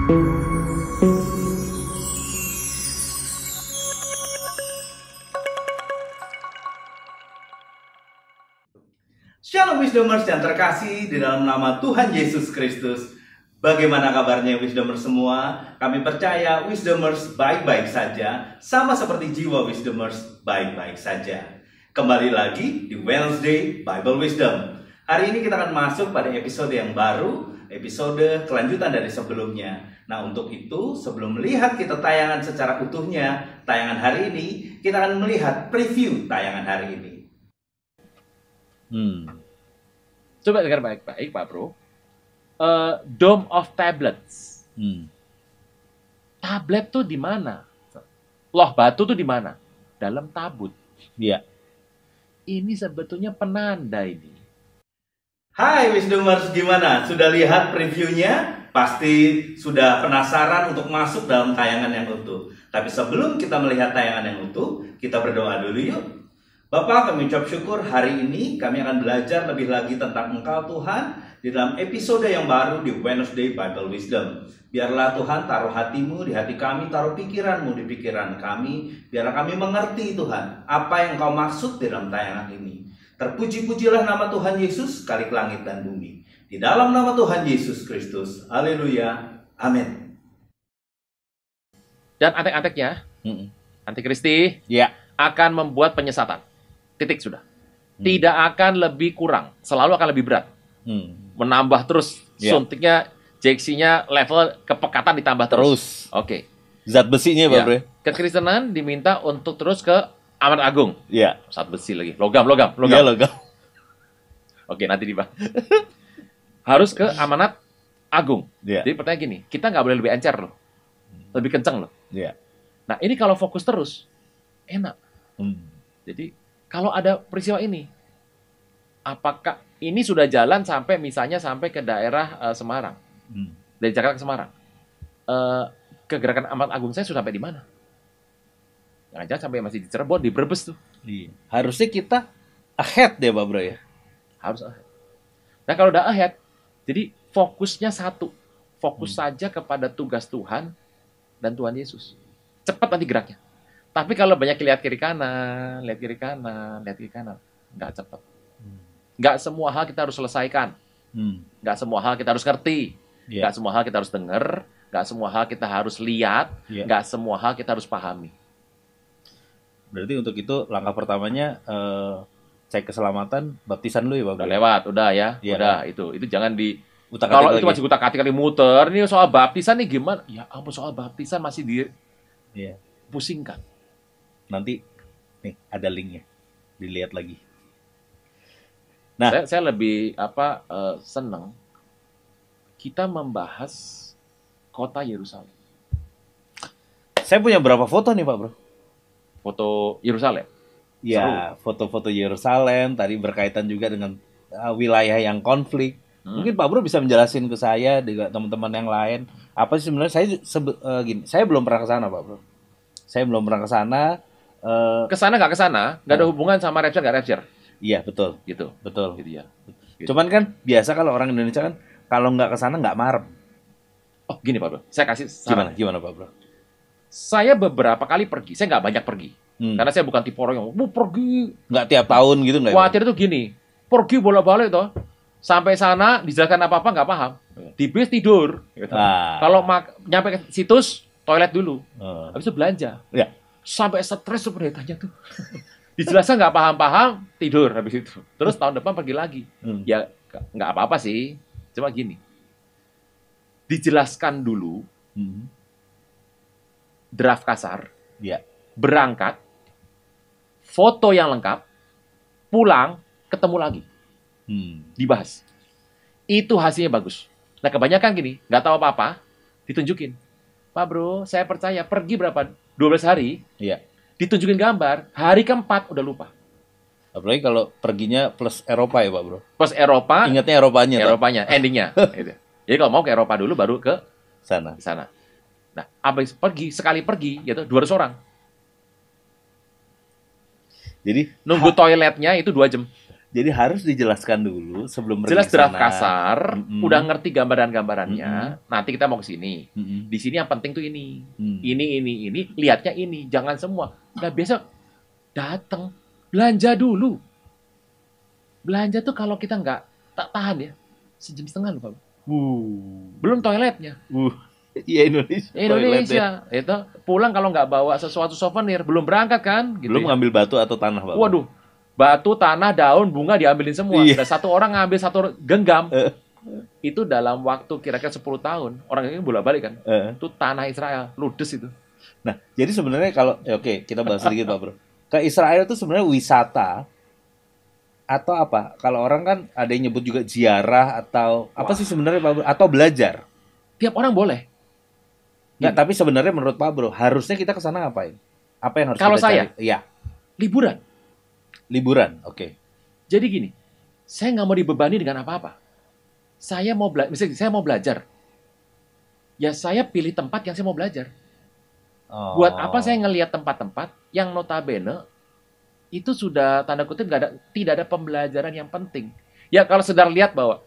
Shalom Wisdomers yang terkasih di dalam nama Tuhan Yesus Kristus. Bagaimana kabarnya Wisdomers semua? Kami percaya Wisdomers baik-baik saja, sama seperti jiwa Wisdomers baik-baik saja. Kembali lagi di Wednesday Bible Wisdom. Hari ini kita akan masuk pada episode yang baru, episode kelanjutan dari sebelumnya. Nah, untuk itu sebelum melihat kita tayangan secara utuhnya, tayangan hari ini, kita akan melihat preview tayangan hari ini. Coba dengar baik-baik, Pak Bro. Dome of Tablets. Tablet tuh di mana? Loh batu tuh di mana? Dalam tabut. Iya. Ini sebetulnya penanda ini. Hai Wisdomers, gimana? Sudah lihat previewnya? Pasti sudah penasaran untuk masuk dalam tayangan yang utuh. Tapi sebelum kita melihat tayangan yang utuh, kita berdoa dulu yuk. Bapak, kami ucap syukur hari ini kami akan belajar lebih lagi tentang Engkau Tuhan di dalam episode yang baru di Wednesday Bible Wisdom. Biarlah Tuhan taruh hatimu di hati kami, taruh pikiranmu di pikiran kami. Biarlah kami mengerti Tuhan apa yang Engkau maksud di dalam tayangan ini. Terpuji-pujilah nama Tuhan Yesus, Khalik langit dan bumi. Di dalam nama Tuhan Yesus Kristus. Haleluya. Amin. Dan antek-anteknya, Antikristi akan membuat penyesatan. Titik sudah. Tidak akan lebih kurang, selalu akan lebih berat. Menambah terus suntiknya, injeksinya, level kepekatan ditambah terus. Oke. Zat besinya, Pak Bro. Kekristenan diminta untuk terus ke amanat agung. Iya. Zat besi lagi. Logam. Iya, logam. Oke, nanti dibahas. Harus ke amanat agung. Iya. Jadi pertanyaan gini, kita nggak boleh lebih encer loh. Lebih kenceng loh. Iya. Nah, ini kalau fokus terus, enak. Jadi, kalau ada peristiwa ini, apakah ini sudah jalan sampai misalnya sampai ke daerah Semarang, dari Jakarta ke Semarang, kegerakan amanat agung saya sudah sampai di mana? Jangan-jangan sampai masih di Cirebon, di Brebes tuh. Iya. Harusnya kita ahead deh, Pak Bro ya. Harus ahead. Nah, kalau udah ahead, jadi fokusnya satu. Fokus saja kepada tugas Tuhan dan Tuhan Yesus. Cepat nanti geraknya. Tapi kalau banyak lihat kiri kanan, nggak cepat. Nggak semua hal kita harus selesaikan. Nggak semua hal kita harus ngerti. Nggak semua hal kita harus dengar. Nggak semua hal kita harus lihat. Nggak semua hal kita harus pahami. Berarti untuk itu langkah pertamanya cek keselamatan, baptisan dulu ya, Pak Bro. Udah lewat, udah ya. Iya, Udah, itu jangan di... Utak-atik Kalau itu lagi. masih utak-atik kali muter, ini soal baptisan nih gimana? Ya ampun, soal baptisan masih pusingkan. Nanti nih ada linknya, dilihat lagi. Nah, Saya lebih senang kita membahas kota Yerusalem. saya punya berapa foto nih, Pak Bro? Foto Yerusalem. Ya, foto-foto Yerusalem tadi berkaitan juga dengan wilayah yang konflik. Mungkin Pak Bro bisa menjelasin ke saya juga teman-teman yang lain. Apa sih sebenarnya gini, saya belum pernah ke sana, Pak Bro. Saya belum pernah ke sana. Kesana nggak ada hubungan sama rapture nggak rapture. Iya, betul. Gitu. Betul. Gitu ya. Gitu. Cuman kan biasa kalau orang Indonesia kan kalau nggak ke sana nggak marem. Oh, gini Pak Bro. Saya kasih saran. Gimana Pak Bro? Saya beberapa kali pergi. Saya nggak banyak pergi. Karena saya bukan tipe orang yang mau pergi. Nggak tiap tahun gitu nggak? Khawatir itu gini. Pergi bolak-balik toh. Sampai sana dijelaskan apa-apa nggak paham. Di bis tidur. Gitu. Kalau nyampe ke situs toilet dulu. Habis itu belanja. Ya. Sampai stres tuh pendetanya tuh. Dijelaskan nggak paham-paham, tidur habis itu. Terus tahun depan pergi lagi. Ya nggak apa-apa sih. Cuma gini. Dijelaskan dulu. Draft kasar. Ya. Berangkat. Foto yang lengkap. Pulang, ketemu lagi. Dibahas. Itu hasilnya bagus. Nah kebanyakan gini, nggak tahu apa-apa, ditunjukin. Pak Bro, saya percaya pergi berapa? 12 hari, ditunjukin gambar, hari keempat udah lupa. Apalagi kalau perginya plus Eropa ya Pak Bro? Plus Eropa, ingatnya Eropanya, endingnya. Gitu. Jadi kalau mau ke Eropa dulu, baru ke sana. Nah, habis sekali pergi, gitu, 200 orang. Jadi Nunggu toiletnya itu 2 jam. Jadi harus dijelaskan dulu sebelum pergi Jelas ke draft sana. kasar, Mm-mm. udah ngerti gambaran-gambarannya. Nanti kita mau ke sini. Mm-mm. Di sini yang penting tuh ini. Hmm. Ini, lihatnya ini, jangan semua. Nah, biasa datang belanja dulu. Belanja tuh kalau kita nggak tak tahan ya, sejam setengah loh, Pak. Belum toiletnya. Iya Indonesia. Indonesia, itu pulang kalau nggak bawa sesuatu souvenir, belum berangkat kan? Gitu Belum ya. ngambil batu atau tanah, Pak. Waduh, batu, tanah, daun, bunga diambilin semua. Iya. Dan satu orang ngambil satu genggam. Itu dalam waktu kira-kira 10 tahun. Orang ini bolak-balik kan. Itu tanah Israel, ludes itu. Nah, jadi sebenarnya kalau oke, kita bahas sedikit Pak Bro. Ke Israel itu sebenarnya wisata atau apa? Kalau orang kan ada yang nyebut juga ziarah atau apa sih sebenarnya Pak Bro? Atau belajar? Tiap orang boleh. Nggak, tapi sebenarnya menurut Pak Bro, harusnya kita ke sana ngapain? Apa yang harus Kalau kita saya? cari? Iya, Liburan. liburan. Oke. Jadi gini, saya nggak mau dibebani dengan apa-apa. Saya mau misalnya saya mau belajar. Ya saya pilih tempat yang saya mau belajar. Oh. Buat apa saya ngelihat tempat-tempat yang notabene itu sudah tanda kutip tidak ada pembelajaran yang penting. Ya kalau sedar lihat bahwa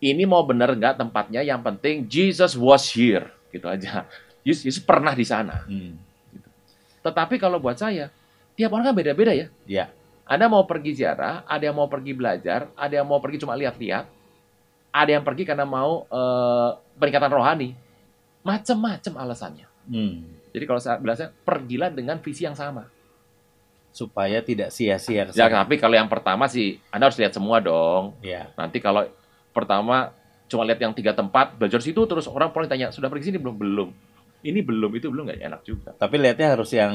ini mau benar nggak tempatnya, yang penting Jesus was here, gitu aja. Yesus pernah di sana. Gitu. Tetapi kalau buat saya, tiap orang kan beda-beda ya. Iya. Ada mau pergi ziarah, ada yang mau pergi belajar, ada yang mau pergi cuma lihat-lihat, ada yang pergi karena mau peningkatan rohani. Macam-macam alasannya. Jadi kalau saya bilang, pergilah dengan visi yang sama. Supaya tidak sia-sia ke Ya, sana. tapi kalau yang pertama sih, Anda harus lihat semua dong. Iya. Nanti kalau pertama cuma lihat yang 3 tempat, belajar situ, terus orang paling tanya, sudah pergi sini belum? Belum. Ini belum, itu belum, nggak enak juga. Tapi lihatnya harus yang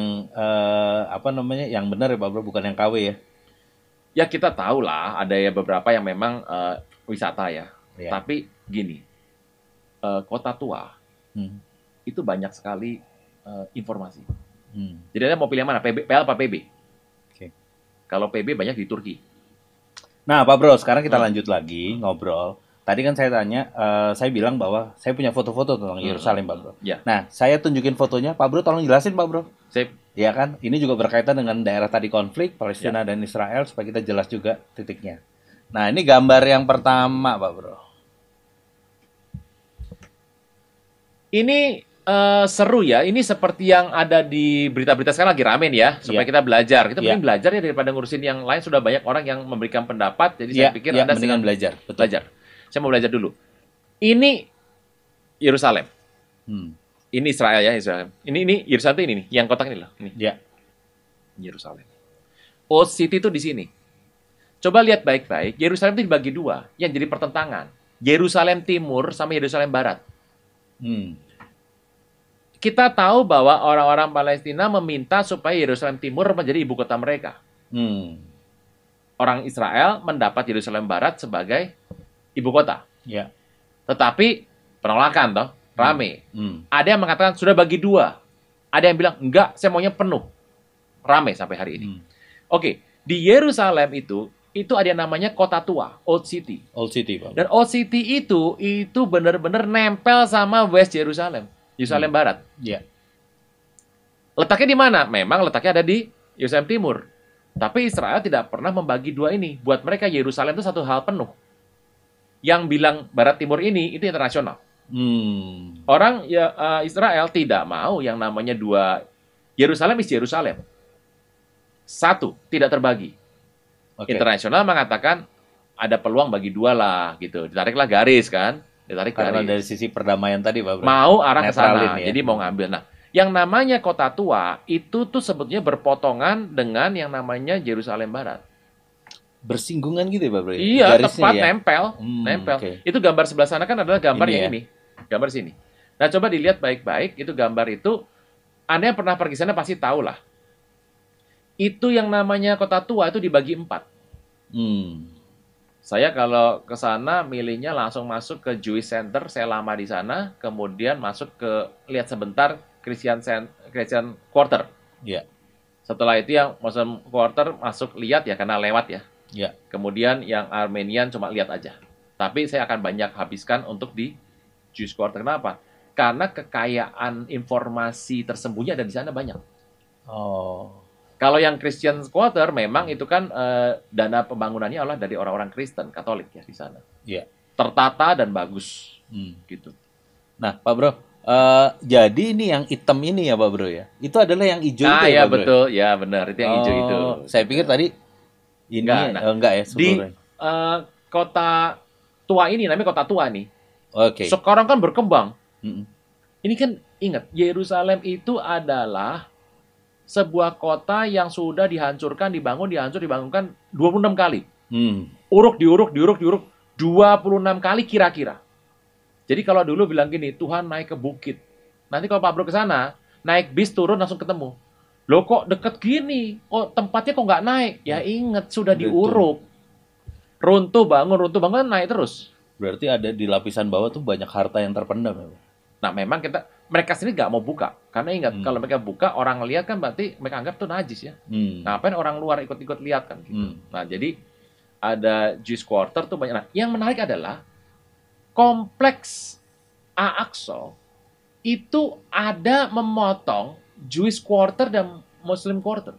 apa namanya, yang benar ya Pak Bro, bukan yang KW ya. Ya kita tahu lah, ada ya beberapa yang memang wisata ya. Iya. Tapi gini, kota tua itu banyak sekali informasi. Jadi Anda mau pilih yang mana? PL apa PB? Oke. Kalau PB banyak di Turki. Nah Pak Bro, sekarang kita lanjut lagi ngobrol. Tadi kan saya tanya, saya bilang bahwa saya punya foto-foto tentang Yerusalem Pak Bro. Ya. Nah, saya tunjukin fotonya, Pak Bro tolong jelasin Pak Bro. Sip. Ya kan, ini juga berkaitan dengan daerah tadi konflik, Palestina dan Israel, supaya kita jelas juga titiknya. Nah, ini gambar yang pertama Pak Bro. Ini seru ya, ini seperti yang ada di berita-berita sekarang lagi ramen ya, supaya kita belajar. Kita mending belajar ya daripada ngurusin yang lain, sudah banyak orang yang memberikan pendapat, jadi saya pikir Anda mendingan belajar. Betul. Belajar. Saya mau belajar dulu. Ini Yerusalem. Ini Israel ya, Israel. Ini Yerusalem itu ini nih, yang kotak ini loh. Ini. Ya. Yerusalem. Old City itu di sini. Coba lihat baik-baik, Yerusalem itu dibagi dua, yang jadi pertentangan. Yerusalem Timur sama Yerusalem Barat. Kita tahu bahwa orang-orang Palestina meminta supaya Yerusalem Timur menjadi ibu kota mereka. Orang Israel mendapat Yerusalem Barat sebagai ibu kota. Ya. Tetapi penolakan toh, rame. Ada yang mengatakan sudah bagi dua. Ada yang bilang enggak, saya maunya penuh. Rame sampai hari ini. Oke, di Yerusalem itu ada yang namanya kota tua, Old City. Old City, Pak. Dan Old City itu benar-benar nempel sama West Jerusalem, Yerusalem Barat. Iya. Letaknya di mana? Memang letaknya ada di Yerusalem Timur. Tapi Israel tidak pernah membagi dua ini. Buat mereka Yerusalem itu satu hal penuh. Yang bilang Barat Timur ini itu internasional. Orang Israel tidak mau yang namanya dua. Yerusalem is Yerusalem. Satu, tidak terbagi. Internasional mengatakan ada peluang bagi dua lah, gitu. Ditariklah garis kan? Karena dari sisi perdamaian tadi, Pak Bro. Mau arah ke sana, ya. jadi mau ngambil. Nah, yang namanya kota tua itu tuh sebetulnya berpotongan dengan yang namanya Yerusalem Barat. Bersinggungan gitu ya, Pak Bro? Iya, garisnya tepat ya? nempel. Itu gambar sebelah sana kan adalah gambar Ini yang ya? ini. Gambar sini. Nah, coba dilihat baik-baik, itu gambar itu. Anda yang pernah pergi sana pasti tahu lah. Itu yang namanya kota tua itu dibagi 4. Saya kalau ke sana milihnya langsung masuk ke Jewish Center, saya lama di sana, kemudian masuk ke lihat sebentar Christian Quarter. Iya. Setelah itu yang Muslim Quarter masuk lihat ya karena lewat ya. Iya. Kemudian yang Armenian cuma lihat aja. Tapi saya akan banyak habiskan untuk di Jewish Quarter. Kenapa? Karena kekayaan informasi tersembunyi ada di sana banyak. Kalau yang Christian Quarter memang itu kan dana pembangunannya adalah dari orang-orang Kristen Katolik ya di sana. Iya. Tertata dan bagus gitu. Nah, Pak Bro, jadi ini yang hitam ini ya Pak Bro ya? Itu adalah yang hijau itu ya ya Pak Bro? betul, ya benar itu yang hijau itu. Saya pikir tadi ini enggak ya Di sebelumnya. kota tua ini namanya kota tua nih. Oke. Sekarang kan berkembang. Mm-mm. Ini kan ingat Yerusalem itu adalah sebuah kota yang sudah dihancurkan, dibangunkan 26 kali. Uruk, diuruk 26 kali kira-kira. Jadi kalau dulu bilang gini, Tuhan naik ke bukit. Nanti kalau Pak Bro ke sana, naik bis turun langsung ketemu. Loh kok deket gini? Oh tempatnya kok nggak naik? Ya ingat sudah diuruk. Runtuh bangun kan naik terus. Berarti ada di lapisan bawah tuh banyak harta yang terpendam ya Pak? Nah memang mereka sendiri nggak mau buka. Karena ingat kalau mereka buka, orang lihat kan berarti mereka anggap itu najis ya. Ngapain orang luar ikut-ikut lihat kan gitu. Nah jadi ada Jewish Quarter tuh banyak. Nah, yang menarik adalah kompleks Al-Aqsa itu ada memotong Jewish Quarter dan Muslim Quarter.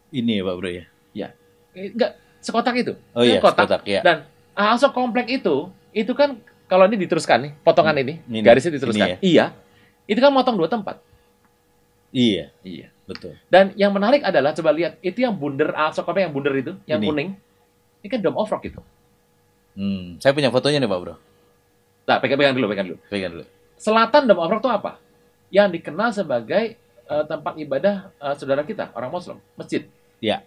Ini ya Pak Bro ya? Ya, enggak sekotak itu. Oh iya, sekotak ya. Dan Al-Aqsa kompleks itu kan kalau ini diteruskan nih, potongan ini garisnya diteruskan. Ya? Iya, itu kan motong 2 tempat. Iya, betul. Dan yang menarik adalah coba lihat itu yang bundar Al-Aqsa yang bundar itu, yang kuning. Ini kan Dome of Rock itu. Saya punya fotonya nih Pak Bro. Nah, pegang dulu. Selatan Dome of Rock itu apa? Yang dikenal sebagai tempat ibadah saudara kita, orang Muslim, masjid. Iya.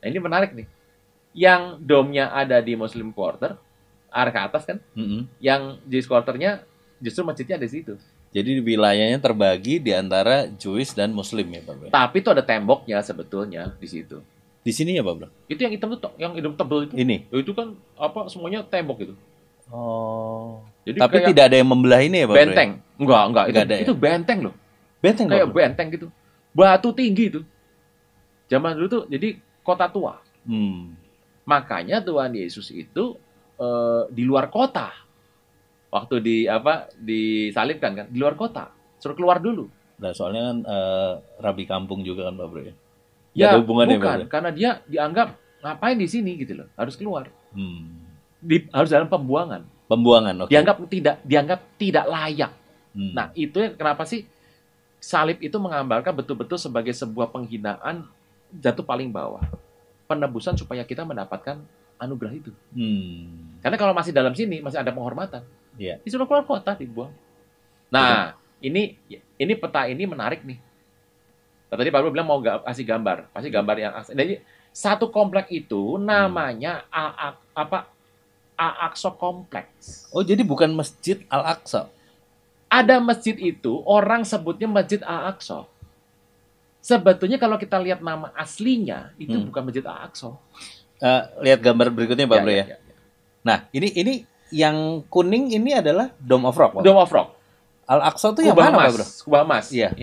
Nah, ini menarik nih. Yang dome-nya ada di Muslim Quarter, arah ke atas kan? Yang Jewish Quarter-nya justru masjidnya ada di situ. Jadi wilayahnya terbagi di antara Jewish dan Muslim ya Pak Bro. Tapi itu ada temboknya sebetulnya di situ. Di sini ya Pak Bro? Itu yang hitam tuh, yang hitam tebel itu. Ini? Itu kan semuanya tembok itu. Oh. Jadi tapi tidak ada yang membelah ini ya Pak benteng. Bro? Enggak. Itu benteng loh. Benteng kayak benteng gitu. Batu tinggi itu. Zaman dulu tuh jadi kota tua. Makanya Tuhan Yesus itu di luar kota. Waktu disalibkan kan, di luar kota. Suruh keluar dulu. Nah, soalnya kan rabi kampung juga kan Pak Bro ya? Ya, bukan. Karena dia dianggap ngapain di sini gitu loh. Harus keluar. Harus dalam pembuangan. Oke. Dianggap tidak layak. Nah, itu kenapa sih salib itu menggambarkan betul-betul sebagai sebuah penghinaan jatuh paling bawah. Penebusan supaya kita mendapatkan anugerah itu. Karena kalau masih dalam sini, masih ada penghormatan. Disuruh keluar kota, dibuang. Nah, ini peta ini menarik nih. Tadi Pak Bro bilang mau kasih gambar. Pasti gambar yang asli. Jadi, satu komplek itu namanya Al-Aqsa Kompleks. Oh, jadi bukan Masjid Al-Aqsa? Ada masjid itu, orang sebutnya Masjid Al-Aqsa. Sebetulnya kalau kita lihat nama aslinya, itu bukan Masjid Al-Aqsa. Lihat gambar berikutnya Pak Bro ya. Nah, ini yang kuning ini adalah Dome of Rock. Dome of Rock. Al-Aqsa itu yang mana Pak Bro? Kubah emas. Iya.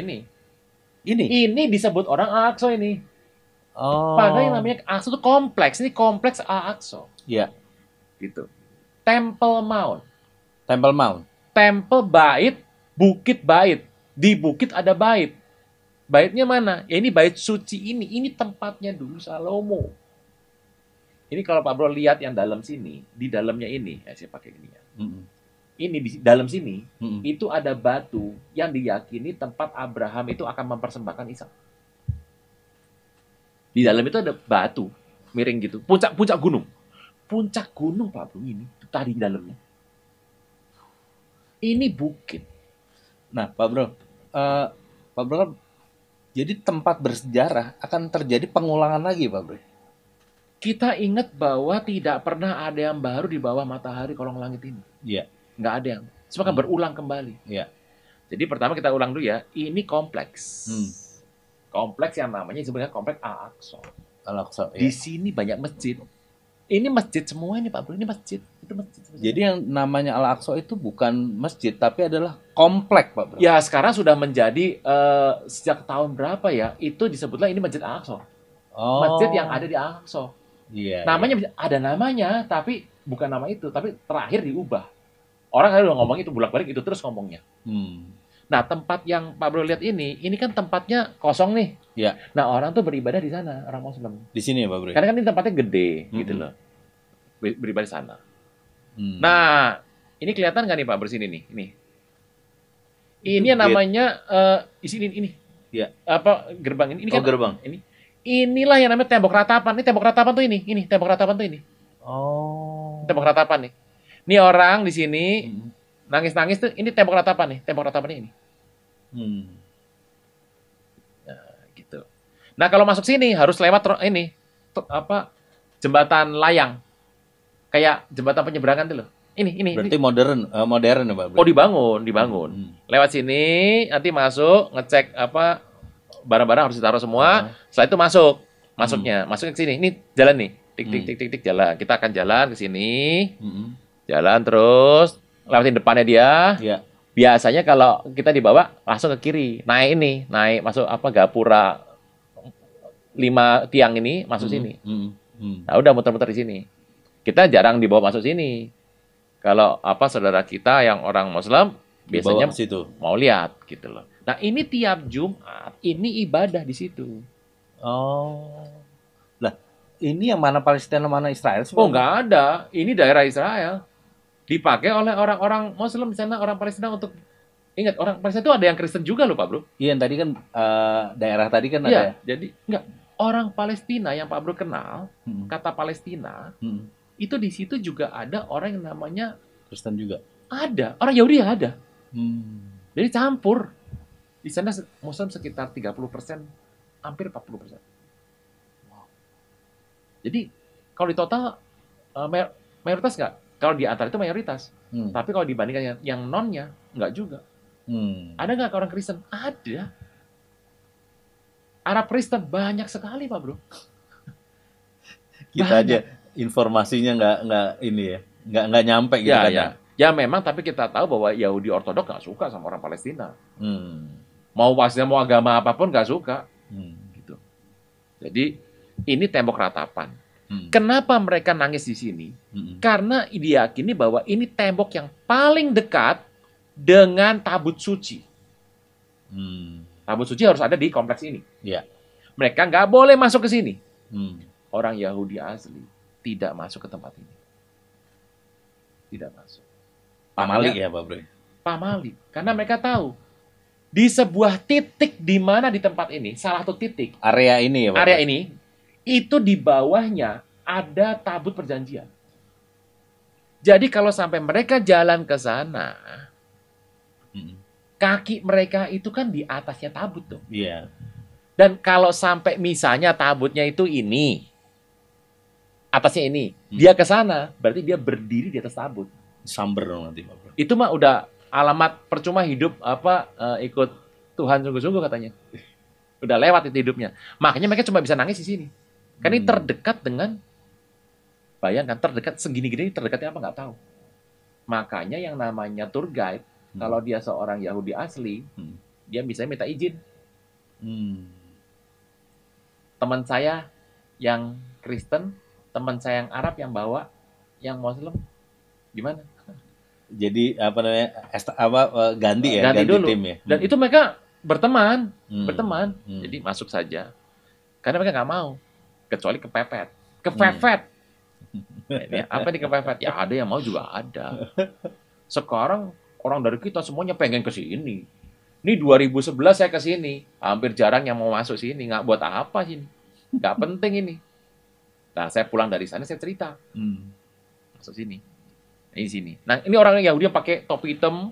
Ini disebut orang Al-Aqsa ini. Padahal yang namanya Al-Aqsa itu kompleks. Ini kompleks Al-Aqsa. Iya. Gitu. Temple Mount. Temple Bait, Bukit Bait. Di bukit ada bait. Baitnya mana? Ya ini bait suci ini. Ini tempatnya dulu Salomo. Ini kalau Pak Bro lihat yang dalam sini, di dalamnya ini, saya pakai gini ya. Ini di dalam sini, itu ada batu yang diyakini tempat Abraham itu akan mempersembahkan Ishak. Di dalam itu ada batu miring gitu, puncak gunung. Puncak gunung Pak Bro ini tadi di dalamnya. Ini bukit. Nah, Pak Bro kan jadi tempat bersejarah akan terjadi pengulangan lagi, Pak Bro. Kita ingat bahwa tidak pernah ada yang baru di bawah matahari kolong langit ini. Iya. Nggak ada yang. Semua akan berulang kembali. Iya. Jadi pertama kita ulang dulu ya. Ini kompleks. Kompleks yang namanya sebenarnya kompleks Al-Aqsa. Al-Aqsa. Di sini banyak masjid. Ini masjid semua ini Pak Bro. Ini masjid. Itu masjid. Jadi yang namanya Al-Aqsa itu bukan masjid tapi adalah komplek Pak Bro. Ya sekarang sudah menjadi sejak tahun berapa ya? Itu disebutlah ini Masjid Al-Aqsa. Masjid yang ada di Al-Aqsa. Iya. Namanya ada namanya tapi bukan nama itu. Tapi terakhir diubah. Orang kan udah ngomong itu bolak-balik itu terus ngomongnya. Nah, tempat yang Pak Bro lihat ini kan tempatnya kosong nih. Iya. Nah, orang tuh beribadah di sana, orang Muslim. Di sini ya Pak Bro. Karena kan ini tempatnya gede, gitu Mm-mm. loh. Beribadah di sana. Hmm. Nah, ini kelihatan nggak nih Pak Bro sini nih? Ini. Ini Itu yang gate. namanya di sini ini. Iya. Apa gerbang ini? Ini Oh, kan gerbang. ini. Inilah yang namanya tembok ratapan. Ini tembok ratapan tuh ini. Ini tembok ratapan tuh ini. Oh. Tembok ratapan nih. Ini orang di sini Hmm. nangis-nangis tuh. Ini tembok ratapan nih. Tembok ratapannya ini. Hmm. Gitu. Nah, kalau masuk sini harus lewat ini apa jembatan layang. Kayak jembatan penyeberangan tuh loh. Ini. Berarti modern ya Pak Bro. Oh, dibangun. Hmm. Lewat sini nanti masuk, ngecek apa barang-barang harus ditaruh semua. Setelah itu masuknya ke sini. Ini jalan nih. Tik jalan. Kita akan jalan ke sini. Hmm. Jalan terus lewatin depannya dia. Iya. Biasanya kalau kita dibawa langsung ke kiri. Naik masuk apa gapura 5 tiang ini masuk sini. Nah, udah muter-muter di sini. Kita jarang dibawa masuk sini. Kalau apa saudara kita yang orang Muslim biasanya Dibawa ke situ. mau lihat gitu loh. Nah, ini tiap Jumat ini ibadah di situ. Oh. Lah, ini yang mana Palestina mana Israel sih? Oh, Pak? nggak ada. Ini daerah Israel. Dipakai oleh orang-orang Muslim di sana, orang Palestina untuk ingat, orang Palestina itu ada yang Kristen juga loh, Pak Bro. Iya, yang tadi kan daerah tadi kan Iya, ada. jadi enggak, orang Palestina yang Pak Bro kenal, Hmm. kata Palestina, Hmm. itu di situ juga ada orang yang namanya Kristen juga. ada, orang Yahudi ada. Hmm. Jadi campur. Di sana Muslim sekitar 30%, hampir 40%. Wow. Jadi kalau di total mayoritas nggak? Kalau di antara itu mayoritas. Hmm. Tapi kalau dibandingkan yang nonnya, nggak juga. Hmm. Ada nggak orang Kristen? Ada. Arab Kristen banyak sekali, Pak Bro. Kita Banyak. aja informasinya nggak ini ya, nggak nyampe gitu Ya, kan ya. Ya memang, tapi kita tahu bahwa Yahudi Ortodok nggak suka sama orang Palestina. Hmm. Mau agama apapun nggak suka. Hmm. Gitu. Jadi ini tembok ratapan. Hmm. Kenapa mereka nangis di sini? Hmm. Karena diyakini bahwa ini tembok yang paling dekat dengan tabut suci. Hmm. Tabut suci harus ada di kompleks ini. Ya. Mereka nggak boleh masuk ke sini. Hmm. Orang Yahudi asli tidak masuk ke tempat ini. Tidak masuk. Pamalik ya Pak Bro. Pamali. Karena mereka tahu di sebuah titik di mana di tempat ini, salah satu titik, Area ini ya Pak. area ini, itu di bawahnya ada tabut perjanjian. Jadi kalau sampai mereka jalan ke sana, Hmm. kaki mereka itu kan di atasnya tabut tuh. Iya. Dan kalau sampai misalnya tabutnya itu ini, atasnya ini, dia ke sana, berarti dia berdiri di atas tabut. Samber dong nanti Pak Bro. Itu mah udah alamat percuma hidup ikut Tuhan sungguh-sungguh katanya. Udah lewat itu hidupnya. Makanya mereka cuma bisa nangis di sini. Kan ini terdekat dengan, bayangkan terdekat segini-gini, terdekatnya apa nggak tahu. Makanya yang namanya tour guide, kalau dia seorang Yahudi asli, dia bisa minta izin. Teman saya yang Kristen, teman saya yang Arab yang bawa, yang Muslim, gimana? Jadi apa namanya? Ganti ya, Ganti dulu. tim ya. Dan itu mereka berteman. Hmm. Jadi masuk saja. Karena mereka nggak mau, kecuali kepepet. Nah, ini apa nih kepepet? Ya ada yang mau juga ada. Sekarang orang dari kita semuanya pengen ke sini. Ini 2011 saya ke sini, hampir jarang yang mau masuk sini. Nggak buat apa sini? Nggak penting ini. Nah, saya pulang dari sana, saya cerita. Masuk sini. Ini sini. Nah, ini orang Yahudi yang pakai topi hitam,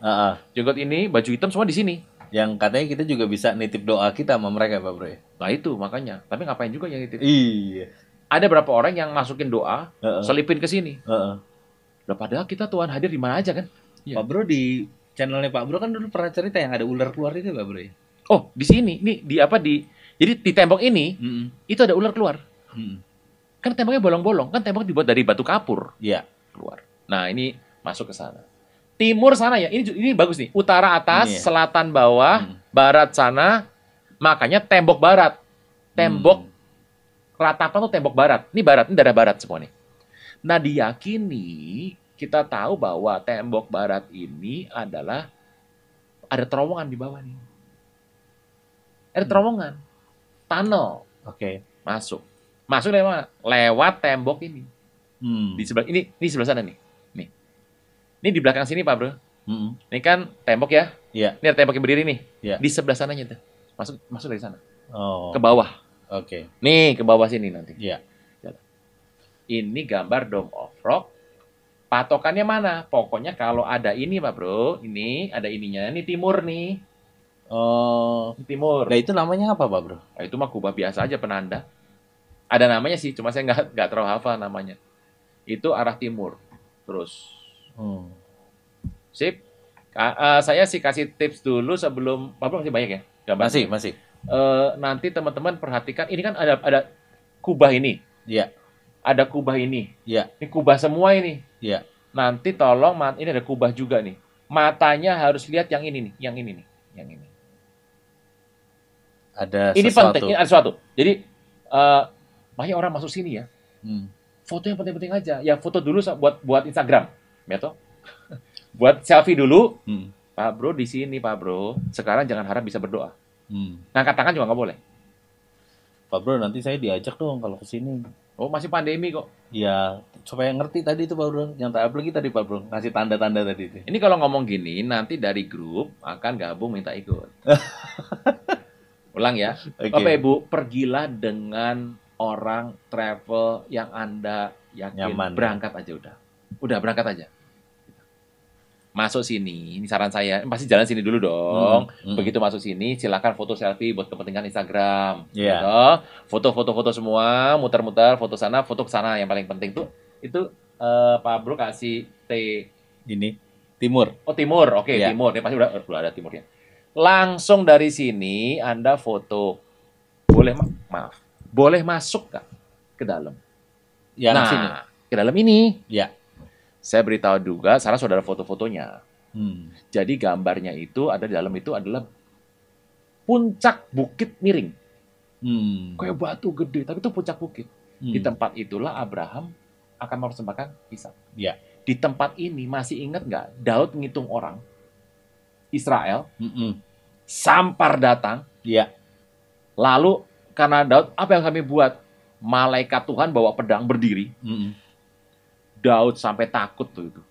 jenggot ini, baju hitam, semua di sini. Yang katanya kita juga bisa nitip doa kita sama mereka Pak Bro ya. Nah itu makanya. Tapi ngapain juga yang itu? Iya. Ada berapa orang yang masukin doa, selipin ke sini. Heeh. Padahal kita Tuhan hadir di mana aja kan? Iya. Pak Bro di channelnya Pak Bro kan dulu pernah cerita yang ada ular keluar itu Pak Bro ya. Oh, di sini. Ini jadi di tembok ini itu ada ular keluar. Kan temboknya bolong-bolong, kan tembok dibuat dari batu kapur. Iya. Keluar. Nah, ini masuk ke sana. Timur sana ya. Ini bagus nih. Utara atas, Ini ya. selatan bawah, barat sana. Makanya tembok barat. Tembok ratapan tuh tembok barat. Ini barat, ini daerah barat semua nih. Nah, diyakini kita tahu bahwa tembok barat ini adalah ada terowongan di bawah nih. Ada terowongan, tunnel, Oke. masuk. Masuk dari mana? Lewat tembok ini. Di sebelah ini sebelah sana nih. Nih. Ini di belakang sini, Pak Bro. Ini kan tembok ya. Iya. Ini ada tembok yang berdiri nih. Iya. Di sebelah sananya tuh. Masuk dari sana. Oh. Ke bawah. Oke. Nih, ke bawah sini nanti. Iya. Ini gambar Dome of Rock. Patokannya mana? Pokoknya kalau ada ini, Pak Bro, ini ada ininya. Ini timur nih. Oh. Ini timur. Nah itu namanya apa, Pak Bro? Nah, itu mah kubah biasa aja penanda. Ada namanya sih, cuma saya nggak terlalu hafal namanya. Itu arah timur. Terus. Sip. Saya sih kasih tips dulu sebelum Pak Bro masih banyak ya? Gambarnya? Masih. Nanti teman-teman perhatikan, ini kan ada kubah ini. Iya. Ada kubah ini. Iya. Ini kubah semua ini. Iya. Nanti tolong, ini ada kubah juga nih. Matanya harus lihat yang ini nih, yang ini nih, yang ini. Ada Ini sesuatu. penting, ini ada sesuatu. Jadi, makanya orang masuk sini ya. Foto yang penting-penting aja. Ya foto dulu buat Instagram, ya toh. Buat selfie dulu. Pak Bro di sini, Pak Bro. Sekarang jangan harap bisa berdoa. Ngangkat tangan juga nggak boleh. Pak Bro, nanti saya diajak dong kalau ke sini. Oh, masih pandemi kok. Ya, supaya ngerti tadi itu Pak Bro. Yang tak lagi tadi Pak Bro, ngasih tanda-tanda tadi itu. Ini kalau ngomong gini, nanti dari grup akan gabung minta ikut. Ulang ya. Okay. Bapak Ibu, pergilah dengan orang travel yang Anda yakin Nyaman, berangkat aja udah. Udah berangkat aja. Masuk sini, ini saran saya, pasti jalan sini dulu dong. Begitu masuk sini, silakan foto selfie buat kepentingan Instagram. Iya. Gitu. Foto-foto semua, muter-muter, foto sana, foto ke sana. Yang paling penting tuh itu Pak Bro kasih T. Ini timur. Oh timur, oke Iya. timur. Ini pasti udah ada timurnya. Langsung dari sini Anda foto. Boleh maaf, boleh masuk nggak ke dalam? Yang Nah, sini. ke dalam ini. Ya. Saya beritahu juga, sekarang sudah ada foto-fotonya. Hmm. Jadi gambarnya itu ada di dalam itu adalah puncak bukit miring. Kayak batu gede, tapi itu puncak bukit. Di tempat itulah Abraham akan mempersembahkan Ishak. Ya. Di tempat ini masih ingat nggak Daud ngitung orang Israel, Sampar datang, Ya. lalu karena Daud, apa yang kami buat? Malaikat Tuhan bawa pedang berdiri. Daud sampai takut tuh itu.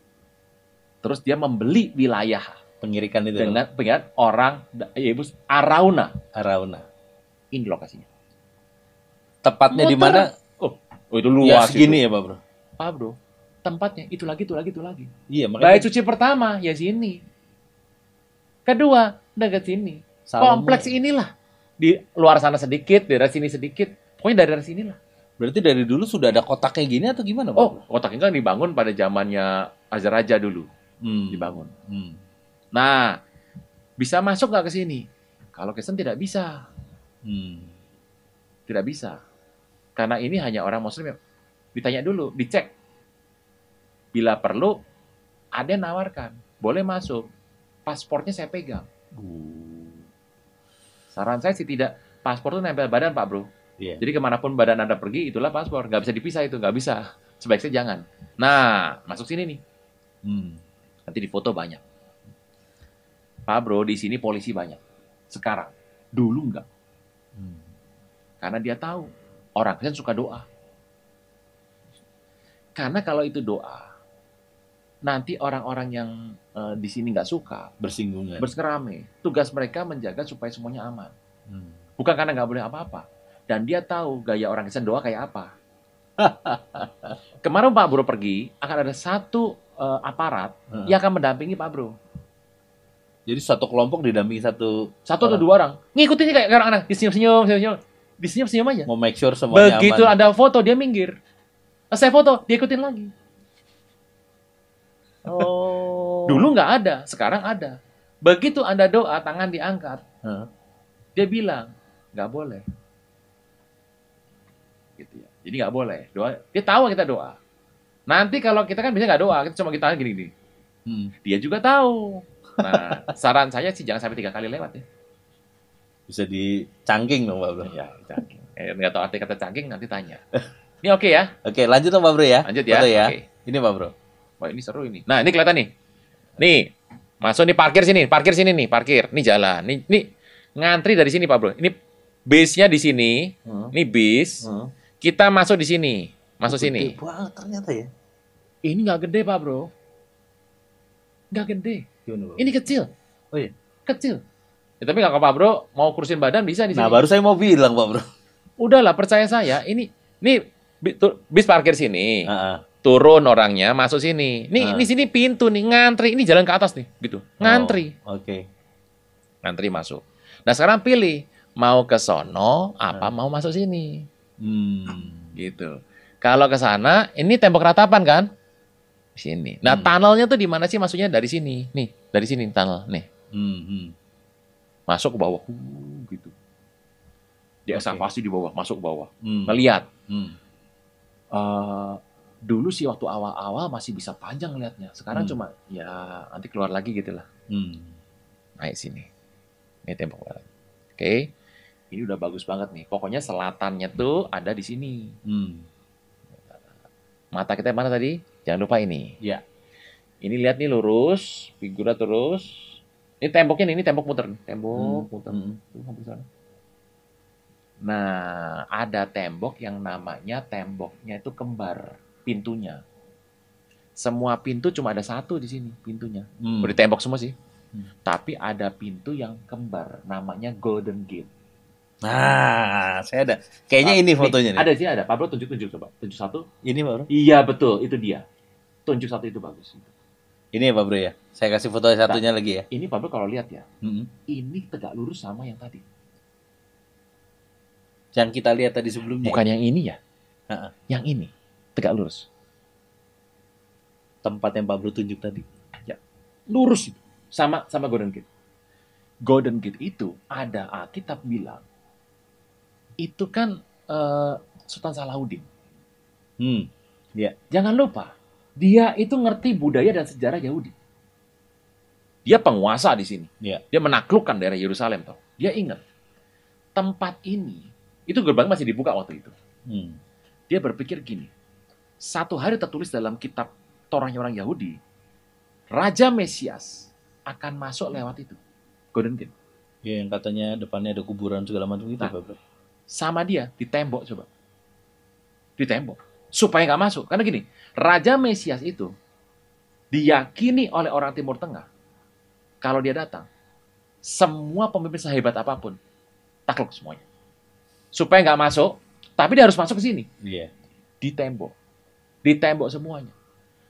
Terus dia membeli wilayah Pengirikan itu. dengan orang Yebus Arauna. Arauna. Ini lokasinya. Tepatnya di mana? Oh, itu Ya luas segini itu. ya Pak Bro. Pak Bro, tempatnya itu lagi. Iya, Bait makanya suci pertama ya sini. Kedua dekat sini. Salomo. Kompleks inilah. Di luar sana sedikit, dari sini sedikit. Pokoknya dari sinilah. Berarti dari dulu sudah ada kotaknya gini atau gimana Pak? Oh, kotaknya kan dibangun pada zamannya Azraja dulu. Dibangun. Nah, bisa masuk nggak ke sini? Kalau Kristen tidak bisa. Tidak bisa. Karena ini hanya orang Muslim yang ditanya dulu, dicek. Bila perlu, ada yang nawarkan. Boleh masuk. Paspornya saya pegang. Saran saya sih tidak. Paspor itu nempel badan, Pak Bro. Iya. Jadi kemanapun badan Anda pergi, itulah paspor. Nggak bisa dipisah itu, nggak bisa. Sebaiknya jangan. Nah, masuk sini nih. Nanti di foto banyak. Pak Bro, di sini polisi banyak. Sekarang. Dulu enggak. Karena dia tahu. Orang Kristen suka doa. Karena kalau itu doa, nanti orang-orang yang di sini nggak suka, Bersinggungan. bersekerame. Tugas mereka menjaga supaya semuanya aman. Bukan karena nggak boleh apa-apa. Dan dia tahu gaya orang Kristen doa kayak apa. Kemarin Pak Bro pergi, akan ada satu aparat yang akan mendampingi Pak Bro. Jadi satu kelompok didampingi satu Satu atau dua orang. Ngikutin kayak orang anak. Disenyum-senyum. Disenyum-senyum aja. mau make sure semuanya Begitu aman. ada foto, dia minggir. Saya foto, dia ikutin lagi. Oh. Dulu nggak ada, sekarang ada. Begitu Anda doa, tangan diangkat. Dia bilang, nggak boleh. Gitu ya. Jadi nggak boleh. Doa. Dia tahu kita doa. Nanti kalau kita kan bisa nggak doa, kita cuma kita gini-gini. Dia juga tahu. Nah, saran saya sih jangan sampai 3 kali lewat ya. Bisa dicangking dong Pak Bro. Ya, cangking. Nggak tahu arti kata cangking, nanti tanya. Ini oke ya? Oke, lanjut dong Pak Bro ya. Lanjut ya. Foto ya. Oke. Ini Pak Bro. Wah, ini seru ini. Nah, ini kelihatan nih. Nih, Masuk nih, parkir sini nih, parkir. Nih jalan. Nih ngantri dari sini, Pak Bro. Ini base-nya di sini. Ini bis. Kita masuk di sini. Masuk sini. Gede banget ternyata ya. Ini nggak gede, Pak Bro. Nggak gede. Gimana, Bro? Ini kecil. Oh iya. Kecil. Ya, tapi nggak apa-apa, Bro. Mau kurusin badan bisa di sini. Nah, baru saya mau bilang, Pak Bro. Udahlah, percaya saya. Ini bis parkir sini. Heeh. Turun orangnya, masuk sini. Nih sini pintu nih, ngantri. Ini jalan ke atas nih, gitu. Ngantri. Oke. Ngantri masuk. Nah, sekarang pilih mau ke sono apa mau masuk sini. Gitu. Kalau ke sana, ini tembok ratapan kan? Di sini. Nah, tunnelnya tuh di mana sih? Maksudnya dari sini. Nih, dari sini tunnel. Nih. Masuk ke bawah. Gitu. Dieksavasi di bawah, masuk ke bawah. Ngeliat. Dulu sih waktu awal-awal masih bisa panjang ngeliatnya. Sekarang cuma ya nanti keluar lagi gitu lah. Naik sini. Ini tembok barat. Oke. Ini udah bagus banget nih. Pokoknya selatannya tuh ada di sini. Mata kita mana tadi? Jangan lupa ini. Ya. Ini lihat nih lurus, figura terus. Ini temboknya nih, ini tembok muter. Tembok muter. Tuh, sampai sana. Nah, ada tembok yang namanya temboknya itu kembar. Pintunya. Semua pintu cuma ada satu di sini pintunya. Udah tembok semua sih. Tapi ada pintu yang kembar, namanya Golden Gate. Nah, saya ada. Kayaknya ini fotonya nih. Ada sih, ada. Pak Bro tunjuk coba. Tunjuk satu. Ini, Pak Bro. Iya, betul. Itu dia. Tunjuk satu itu bagus. Ini ya, Pak Bro ya. Saya kasih foto satunya lagi ya. Ini Pak Bro kalau lihat ya. Ini tegak lurus sama yang tadi. Yang kita lihat tadi sebelumnya. Bukan yang ini ya. Yang ini. Tegak lurus. Tempat yang Pak Bro tunjuk tadi. Ya. Lurus itu. Sama Golden Gate. Golden Gate itu ada Alkitab bilang itu kan Sultan Salahuddin. Ya. Jangan lupa, dia itu ngerti budaya dan sejarah Yahudi. Dia penguasa di sini. Ya. Dia menaklukkan daerah Yerusalem toh. Dia ingat tempat ini itu gerbang masih dibuka waktu itu. Dia berpikir gini. Satu hari tertulis dalam kitab Torahnya orang Yahudi, Raja Mesias akan masuk lewat itu. Golden Gate. Ya, yang katanya depannya ada kuburan segala macam gitu, Nah, Pak Bro. sama dia di tembok coba. Di tembok. Supaya nggak masuk. Karena gini, Raja Mesias itu diyakini oleh orang Timur Tengah. Kalau dia datang, semua pemimpin sehebat apapun takluk semuanya. Supaya nggak masuk, tapi dia harus masuk ke sini. Iya. Di tembok. Di tembok semuanya.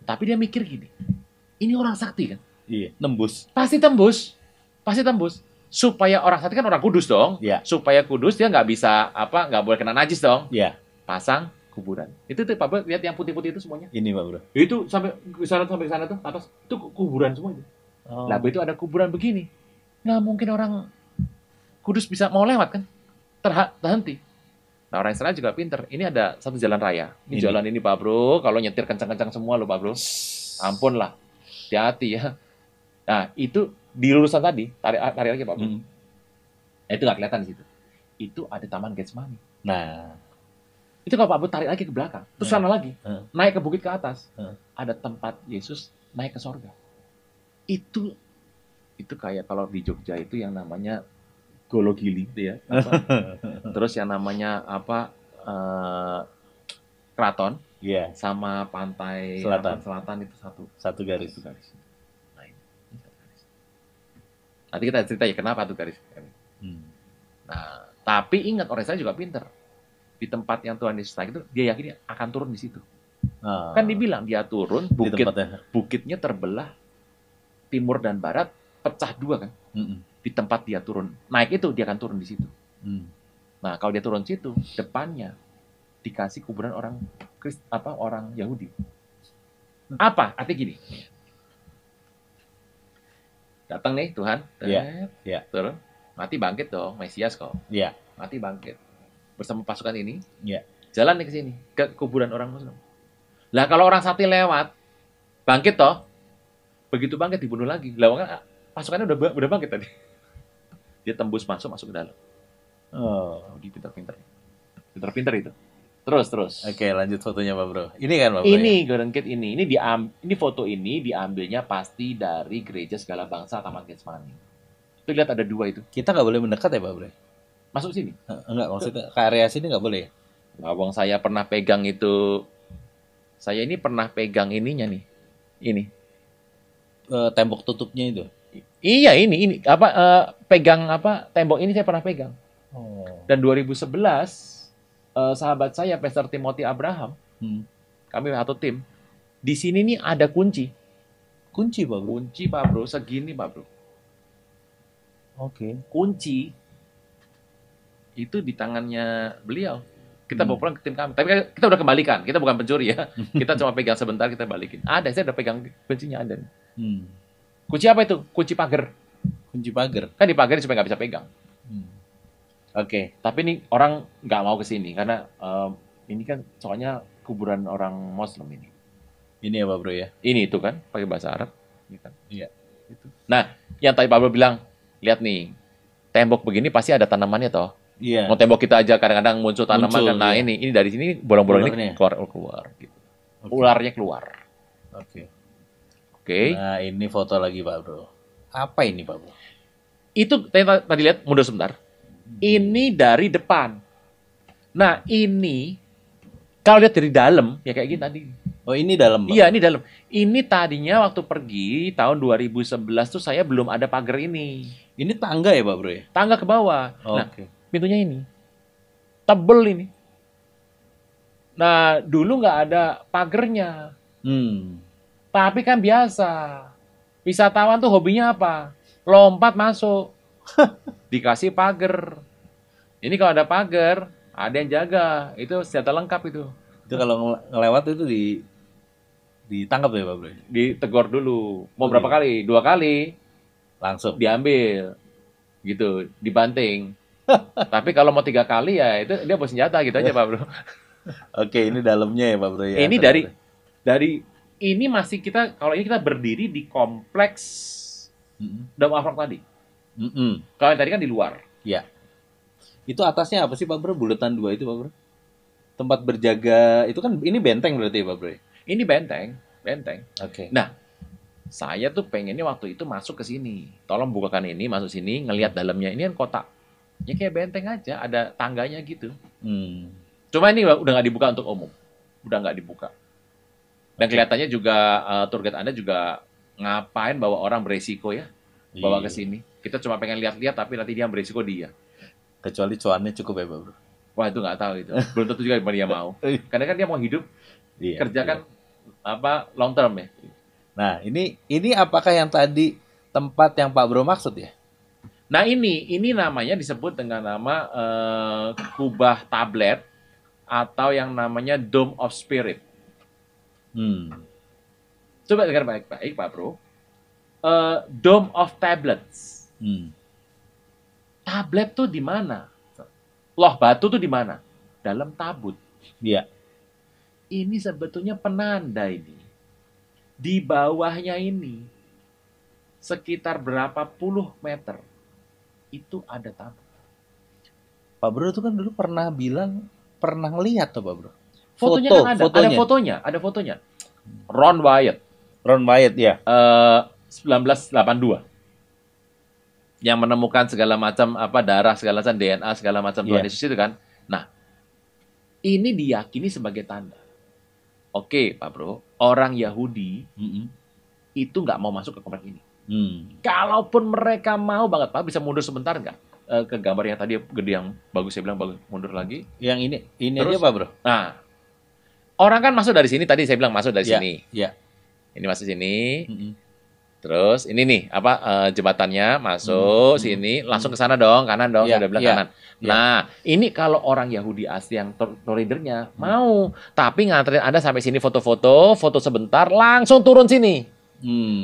Tapi dia mikir gini, ini orang sakti kan? Iya, nembus. Pasti tembus. Pasti tembus. Supaya orang sakti kan orang kudus dong. Iya. Supaya kudus dia nggak bisa nggak boleh kena najis dong. Iya. Pasang kuburan. Itu tuh Pak Bro, lihat yang putih-putih itu semuanya. Ini, Pak Bro. Itu sampai ke sana tuh atas itu kuburan semua itu. Lah itu ada kuburan begini. Nggak mungkin orang kudus bisa mau lewat kan? Terhenti. Nah, orang Israel juga pinter. Ini ada satu jalan raya. Ini jalan ini Pak Bro, kalau nyetir kencang-kencang semua loh Pak Bro. Ampun lah. Hati-hati ya. Nah, itu di lulusan tadi, tarik lagi Pak Bro. Nah, itu nggak kelihatan di situ. Itu ada Taman Getsemani. Nah, itu kalau Pak Bro tarik lagi ke belakang, terus sana lagi, naik ke bukit ke atas, ada tempat Yesus naik ke sorga. Itu kayak kalau di Jogja itu yang namanya Gologili, ya. Terus yang namanya Keraton, sama pantai selatan itu satu garis. Nah, ini satu garis. Nanti kita cerita ya kenapa tuh garis. Nah, tapi ingat orang saya juga pinter. Di tempat yang Tuhan Yesus naik itu, dia yakin akan turun di situ. Kan dibilang dia turun, bukitnya terbelah timur dan barat, pecah dua kan. Di tempat dia turun naik itu, dia akan turun di situ. Nah, kalau dia turun situ, depannya dikasih kuburan orang Yahudi. Apa? Artinya gini. Datang nih Tuhan, turun, mati bangkit dong, Mesias kok. Mati bangkit. Bersama pasukan ini, jalan nih ke sini, ke kuburan orang Muslim. Lah kalau orang sakti lewat, bangkit toh, begitu bangkit dibunuh lagi. Lah kan pasukannya udah bangkit tadi. Dia tembus masuk ke dalam. Dia pinter-pinter itu. Terus. Oke, lanjut fotonya Pak Bro. Ini kan Pak Bro. Ini Ya? Golden Gate ini foto ini diambilnya pasti dari Gereja Segala Bangsa Taman Getsemani. Itu lihat ada 2 itu. Kita nggak boleh mendekat ya Pak Bro? Masuk sini. Enggak, maksudnya ke area sini nggak boleh ya? Bawang saya pernah pegang itu. Saya ini pernah pegang ininya nih. Ini. Tembok tutupnya itu. Iya ini pegang tembok ini saya pernah pegang. Oh. Dan 2011 sahabat saya Pastor Timothy Abraham, kami satu tim. Di sini nih ada kunci. Kunci Pak Bro. Kunci Pak Bro segini Pak Bro. Oke. Kunci itu di tangannya beliau. Kita bawa pulang ke tim kami. Tapi kita udah kembalikan. Kita bukan pencuri ya. Kita cuma pegang sebentar kita balikin. Ada, saya udah pegang kuncinya ada. Kunci apa itu? Kunci pagar. Kunci pagar. Kan di pagar supaya nggak bisa pegang. Oke. Tapi ini orang nggak mau ke sini karena ini kan soalnya kuburan orang Muslim ini. Ini ya Pak Bro ya. Ini itu kan pakai bahasa Arab. Iya. Itu. Nah, yang tadi Pak Bro bilang, lihat nih, tembok begini pasti ada tanamannya toh. Iya. Mau tembok kita aja kadang-kadang muncul tanaman kan. Nah iya. ini dari sini bolong-bolong ini keluar gitu. Okay. Ularnya keluar. Oke. Oke. Nah ini foto lagi Pak Bro. Apa ini Pak Bro? Itu tadi lihat mundur sebentar. Ini dari depan. Nah ini kalau lihat dari dalam ya kayak gini tadi. Oh ini dalam Pak? Iya ini dalam. Ini tadinya waktu pergi tahun 2011 tuh saya belum ada pagar ini. Ini tangga ya Pak Bro ya? Tangga ke bawah. Oh, Nah Oke. pintunya ini tebel ini. Nah dulu nggak ada pagernya. Tapi kan biasa. Wisatawan tuh hobinya apa? Lompat masuk. Dikasih pagar. Ini kalau ada pagar, ada yang jaga. Itu senjata lengkap itu. Itu kalau ngelewat itu ditangkap ya Pak Bro? Ditegur dulu. Mau berapa kali? 2 kali. Langsung. Diambil. Gitu. Dibanting. Tapi kalau mau 3 kali ya itu dia bawa senjata gitu aja Pak Bro. Oke, ini dalamnya ya Pak Bro ya. Ini dari ini masih kalau ini kita berdiri di kompleks Dom Afrok tadi. Kalau yang tadi kan di luar. Ya. Itu atasnya apa sih Pak Bro? Bulatan 2 itu Pak Bro? Tempat berjaga itu kan ini benteng berarti ya Pak Bro? Ini benteng. Oke. Nah, saya tuh pengennya waktu itu masuk ke sini. Tolong bukakan ini, masuk sini, ngelihat dalamnya. Ini kan kotak. Ya kayak benteng aja, ada tangganya gitu. Cuma ini udah nggak dibuka untuk umum. Udah nggak dibuka. Dan kelihatannya juga tour guide Anda juga ngapain bawa orang beresiko ya. Bawa ke sini. Kita cuma pengen lihat-lihat tapi nanti dia beresiko dia. Kecuali cuannya cukup ya Pak Bro? Wah itu nggak tahu itu. Belum tentu juga dia mau. Karena kan dia mau hidup, kerja kan long term ya. Nah ini apakah yang tadi tempat yang Pak Bro maksud ya? Nah ini namanya disebut dengan nama kubah tablet atau yang namanya Dome of Spirit. Coba dengar baik-baik Pak Bro. Dome of Tablets. Tablet tuh di mana? Loh batu tuh di mana? Dalam tabut. Iya. Ini sebetulnya penanda ini. Di bawahnya ini sekitar berapa puluh meter itu ada tabut. Pak Bro itu kan dulu pernah bilang pernah ngelihat tuh Pak Bro. Fotonya kan ada fotonya. Ron Wyatt ya. 1982. Yang menemukan segala macam darah segala macam DNA segala macam Tuhan Yesus itu kan. Nah, ini diyakini sebagai tanda. Oke, Pak Bro, orang Yahudi itu nggak mau masuk ke komplek ini. Kalaupun mereka mau banget, Pak, bisa mundur sebentar nggak? Ke gambar yang tadi gede yang bagus, saya bilang bagus, mundur lagi. Yang ini terus, aja Pak Bro. Nah, orang kan masuk dari sini, tadi saya bilang masuk dari sini. Iya. Ini masuk sini. Terus ini nih jembatannya masuk sini, langsung ke sana dong, kanan dong, saya udah bilang kanan. Nah, ini kalau orang Yahudi asli yang tour leadernya mau, tapi nganterin Anda sampai sini foto sebentar, langsung turun sini.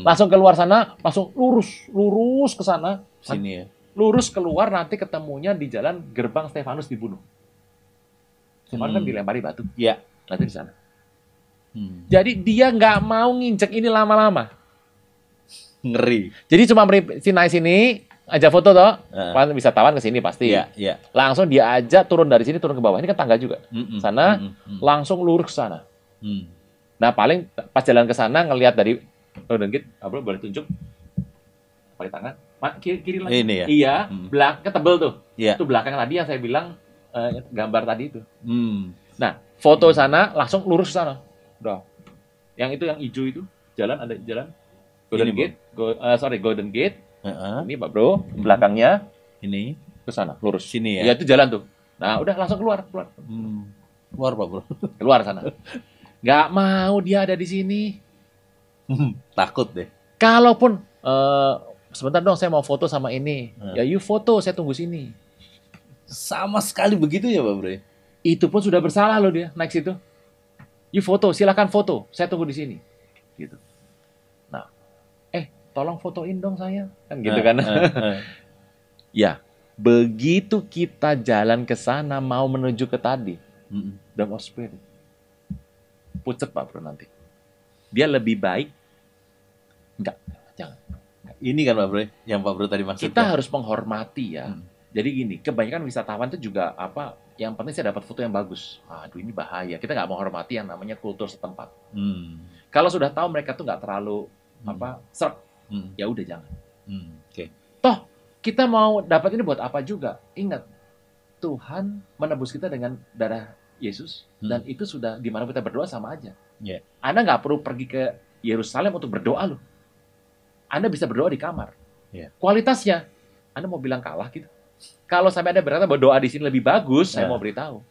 Langsung keluar sana, langsung lurus ke sana. Sini ya. Lurus keluar nanti ketemunya di jalan gerbang Stefanus dibunuh. Stefanus kan dilempari batu. Iya. Nanti di sana. Jadi dia nggak mau nginjek ini lama-lama. Ngeri. Jadi cuma sini ajak foto toh, Heeh. kan wisatawan ke sini pasti. Iya, iya. Langsung dia ajak turun dari sini turun ke bawah. Ini kan tangga juga. Mm-mm, Sana mm-mm, langsung lurus ke sana. mm. Nah, paling pas jalan ke sana ngelihat dari Golden Gate, Bro boleh tunjuk pakai tangan. Kiri lagi. Ini ya? Iya, Hmm. belakang tebel tuh. Iya. Itu belakang tadi yang saya bilang gambar tadi itu. Hmm. Nah, foto sana langsung lurus ke sana. Udah. Yang itu yang hijau itu jalan ada jalan Golden Ini, Gate. Golden Gate. Heeh. Ini Pak Bro, belakangnya Ini ke sana, lurus. sini ya. Ya itu jalan tuh. Nah, udah langsung keluar. Keluar Pak Bro. Keluar sana. Nggak mau dia ada di sini. Takut deh. Kalaupun sebentar dong saya mau foto sama ini. Hmm. Ya you foto, saya tunggu sini. Sama sekali begitu ya Pak Bro. Itu pun sudah bersalah loh dia naik situ. You foto, silakan foto, saya tunggu di sini. Gitu. Nah, tolong fotoin dong saya. Kan gitu kan. Ya, begitu kita jalan ke sana mau menuju ke tadi, Dome of Spirit. Pucet Pak Bro nanti. Dia lebih baik. Enggak, jangan. Ini kan Pak Bro, yang Pak Bro tadi maksudkan. Kita harus menghormati ya. Jadi gini, kebanyakan wisatawan itu juga yang penting saya dapat foto yang bagus. Aduh ini bahaya. Kita nggak menghormati yang namanya kultur setempat. Kalau sudah tahu mereka tuh nggak terlalu serp, ya udah jangan. Oke. Toh kita mau dapat ini buat apa juga? Ingat, Tuhan menebus kita dengan darah Yesus dan itu sudah di mana kita berdoa sama aja. Yeah. Anda nggak perlu pergi ke Yerusalem untuk berdoa loh. Anda bisa berdoa di kamar. Yeah. Kualitasnya, Anda mau bilang kalah gitu? Kalau sampai Anda berkata bahwa doa di sini lebih bagus, saya mau beritahu.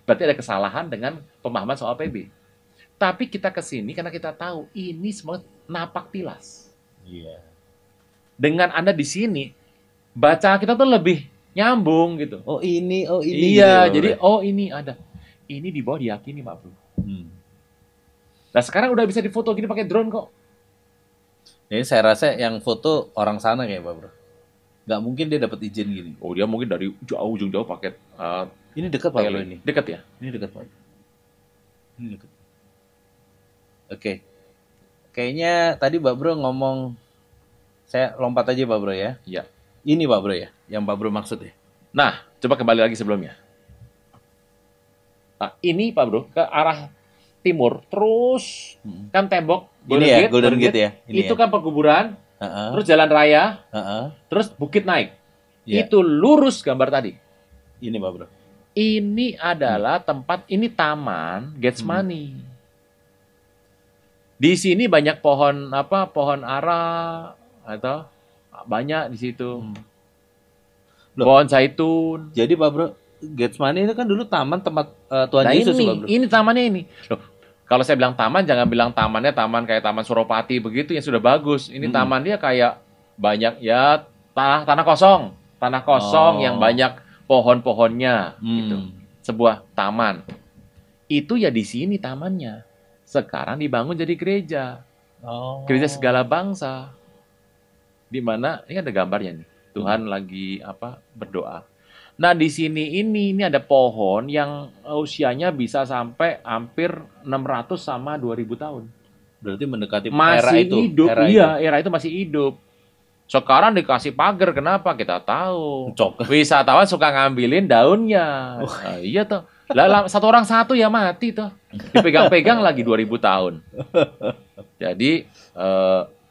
Berarti ada kesalahan dengan pemahaman soal PB. Tapi kita ke sini karena kita tahu ini semua napak tilas. Iya. Dengan Anda di sini, baca kita tuh lebih nyambung gitu. Oh ini. Iya, gitu, jadi Bro. ini ada. Ini di bawah diyakini Pak Bro. Nah sekarang udah bisa difoto gini pakai drone kok. Jadi saya rasa yang foto orang sana kayak Pak Bro. Nggak mungkin dia dapat izin gini. Oh dia mungkin dari ujung jauh pakai Ini dekat Pak Bro ini. dekat ya. Ini dekat Pak. Ini dekat. Oke. Kayaknya tadi Pak Bro ngomong, saya lompat aja Pak Bro ya. Iya. Ini Pak Bro ya, yang Pak Bro maksud ya. Nah coba kembali lagi sebelumnya. Nah ini Pak Bro ke arah timur terus kan tembok Ini ya, Golden Gate ya. Ini itu ya. kan perkuburan, Heeh. terus jalan raya, Heeh. terus bukit naik. Iya. Itu lurus gambar tadi. Ini Pak Bro. Ini adalah tempat, ini taman Getsemani. Di sini banyak pohon pohon ara atau banyak di situ. Loh. Pohon zaitun. Jadi Pak Bro, Getsemani itu kan dulu taman tempat Tuhan Nah Yesus ini, Pak Bro. ini tamannya ini. Loh, kalau saya bilang taman, jangan bilang tamannya taman kayak Taman Suropati begitu yang sudah bagus. Ini taman dia kayak banyak ya tanah kosong, yang banyak pohon-pohonnya gitu. Sebuah taman. Itu ya di sini tamannya. Sekarang dibangun jadi gereja. Gereja segala bangsa. Di mana ini ada gambarnya nih. Tuhan lagi berdoa. Nah, di sini ini ada pohon yang usianya bisa sampai hampir 600 sama 2000 tahun. Berarti mendekati Masih era itu. hidup. Era Iya, itu. era itu masih hidup. Sekarang dikasih pagar, kenapa? Kita tahu. Cok. Wisatawan suka ngambilin daunnya. Nah, iya toh. Lah, satu orang satu ya mati toh. Dipegang-pegang lagi 2000 tahun. Jadi,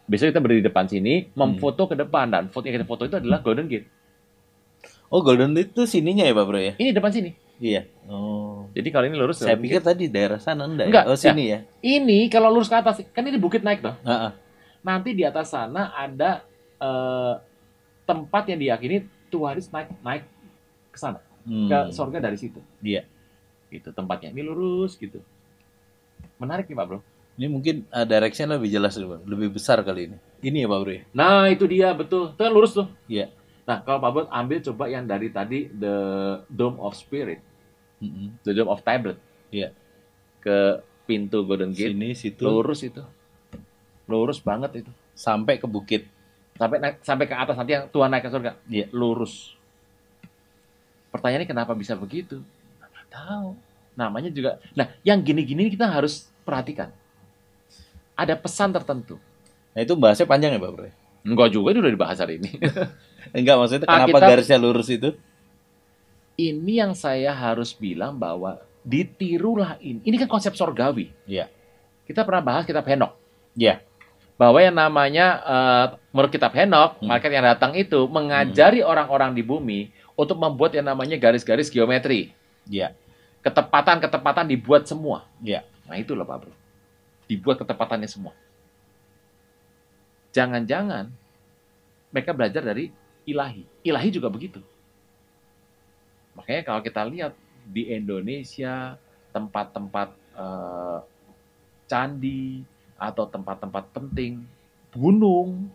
besok kita berdiri di depan sini, memfoto ke depan. Dan foto yang kita foto itu adalah Golden Gate. Oh, Golden Gate itu sininya ya Pak Bro ya? Ini depan sini. Iya. Oh. Jadi kalau ini lurus. Saya Golden pikir Gate. tadi daerah sana enggak, Enggak, ya? Oh, sini ya. Ini kalau lurus ke atas, kan ini bukit naik toh. Heeh. Nanti di atas sana ada tempat yang diyakini Tuhan Yesus naik ke sana, ke surga dari situ. Iya. Itu tempatnya. Ini lurus gitu. Menarik nih Pak Bro. Ini mungkin direction lebih jelas lebih besar kali ini. Ini ya Pak Bro ya? Nah itu dia betul. Itu kan lurus tuh. Iya. Nah kalau Pak Bro ambil coba yang dari tadi the Dome of Spirit, the Dome of Tablet. Iya. Ke pintu Golden Gate. Sini situ. Lurus itu. Lurus banget itu. Sampai ke bukit. Sampai ke atas nanti yang Tuhan naik ke surga. Iya. Lurus. Pertanyaannya kenapa bisa begitu? Nggak tahu. Namanya juga. Nah, yang gini-gini kita harus perhatikan. Ada pesan tertentu. Nah itu bahasnya panjang ya Pak Bro? Enggak juga, itu udah dibahas hari ini. Enggak, maksudnya kenapa Alkitab- garisnya lurus itu? Ini yang saya harus bilang bahwa ditirulah ini. Ini kan konsep sorgawi. Iya. Kita pernah bahas kitab Henok. Iya. Bahwa yang namanya, menurut kitab Henok, malaikat yang datang itu mengajari orang-orang di bumi untuk membuat yang namanya garis-garis geometri. Iya. Ketepatan-ketepatan dibuat semua. Iya. Nah itulah Pak Bro. Dibuat ketepatannya semua. Jangan-jangan mereka belajar dari ilahi. Ilahi juga begitu. Makanya kalau kita lihat di Indonesia, tempat-tempat candi atau tempat-tempat penting, gunung,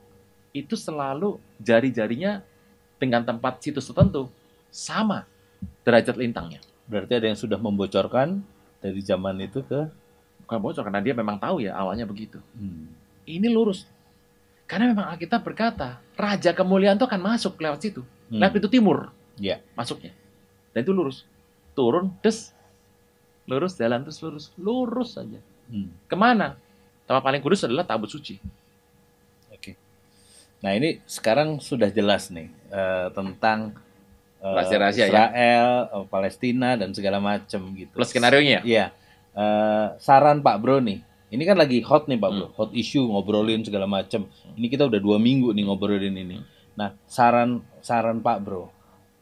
itu selalu jari-jarinya dengan tempat situs tertentu sama derajat lintangnya. Berarti ada yang sudah membocorkan dari zaman itu ke... Bukan bocor, karena dia memang tahu ya awalnya begitu. Ini lurus. Karena memang Alkitab berkata, Raja Kemuliaan itu akan masuk lewat situ. Lewat pintu timur Iya. masuknya. Dan itu lurus. Turun, des. Lurus, jalan terus lurus. Lurus saja. Kemana? Tempat paling kudus adalah tabut suci. Oke. Nah ini sekarang sudah jelas nih tentang Rahasia-rahasia ya. Israel, Palestina dan segala macam gitu. Plus skenarionya. Iya. Saran Pak Bro nih. Ini kan lagi hot nih Pak Bro. Hot issue, ngobrolin segala macam. Ini kita udah 2 minggu nih ngobrolin ini. Nah saran Pak Bro.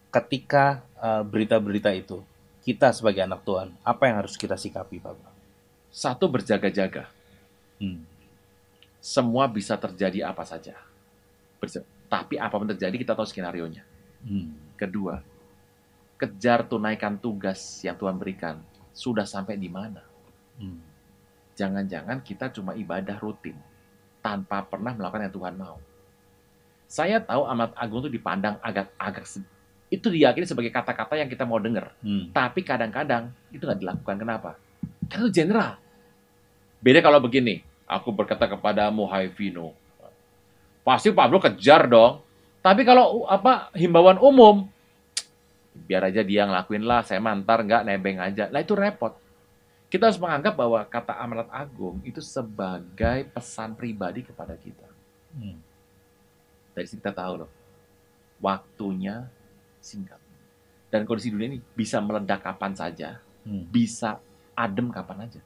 Ketika berita-berita itu, kita sebagai anak Tuhan, apa yang harus kita sikapi Pak Bro? Satu, berjaga-jaga. Semua bisa terjadi apa saja. Tapi apapun terjadi, kita tahu skenarionya. Kedua, kejar tunaikan tugas yang Tuhan berikan. Sudah sampai di mana? Jangan-jangan kita cuma ibadah rutin, tanpa pernah melakukan yang Tuhan mau. Saya tahu amanat agung itu dipandang agak itu diyakini sebagai kata-kata yang kita mau dengar. Tapi kadang-kadang itu nggak dilakukan. Kenapa? Karena itu general. Beda kalau begini, aku berkata kepadamu, hai Vino, pasti Pak Bro kejar dong. Tapi kalau himbauan umum, biar aja dia ngelakuin lah, saya mantar nggak, nebeng aja. Lah itu repot. Kita harus menganggap bahwa kata amanat agung itu sebagai pesan pribadi kepada kita. Dari sini kita tahu loh, waktunya singkat. Dan kondisi dunia ini bisa meledak kapan saja, bisa adem kapan aja.